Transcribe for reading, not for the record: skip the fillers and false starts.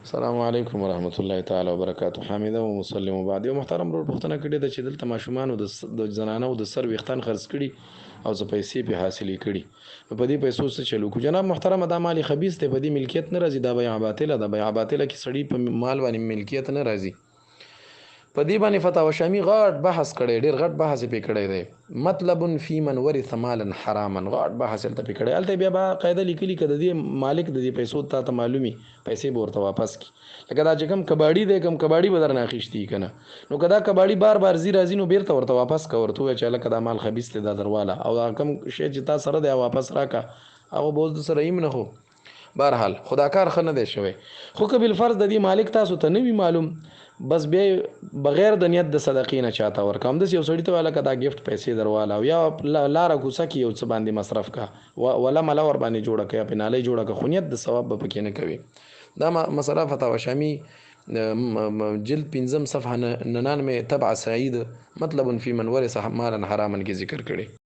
السلام علیکم ورحمت الله تعالی وبرکاتہ. حامد او مسلم وبعد. یو محترم ورور پوښتنه کړې ده چې دلته ماشومان د زنانو د سر ویختان خرڅ کړي او څه پیسې په حاصلې کړي. په دې پیسو څه چلو کو جناب محترم؟ دا مالی خبيث ته په دې ملکیت نه راځي، دا بیع باطله ده. بیع باطله کې سړی په مال باندې ملکیت نه راځي. په دې باندې فتاوا شامی غاټ بحث کړي، ډیر غټ بحث پې کړی دی. مطلب فی من ورث مالا حراما، غاټ بحث ته پې کړی. الته بیا با قاعده لیکلي کده دی مالک د دې پیسو ته معلومي پیسې به ورته واپس کی. لکه دا چې کوم کباړي دی، کوم کباړي به درنه اخیستی کنه، نو کدا کباړي بار بار زی راځي نو بیرته ورته واپس کا، ورته چې لکه دا مال خبيث ته دا درواله او کوم شی چې تا سره دی واپس راکا او بوز د سره ایم نه هو. بهرحال خدا کار خنه دی شوی. خو کبل فرض د دې مالک تاسو ته نوی معلوم، بس به بغیر د نیت د صدقې نه چاته ورکم د یو سړی ته والا کدا گیفت پیسې درواله او یا لار کوڅه کې یو څه باندې مصرف کا ولا ملا ور باندې جوړه کا په نالي جوړه کا، خو نیت د ثواب به پکې نه کوي. دا مسله فتاوا شامی جلد 5 صفحه 99 تبع سعید مطلب فی من ورث مالا حراما کې ذکر کړي.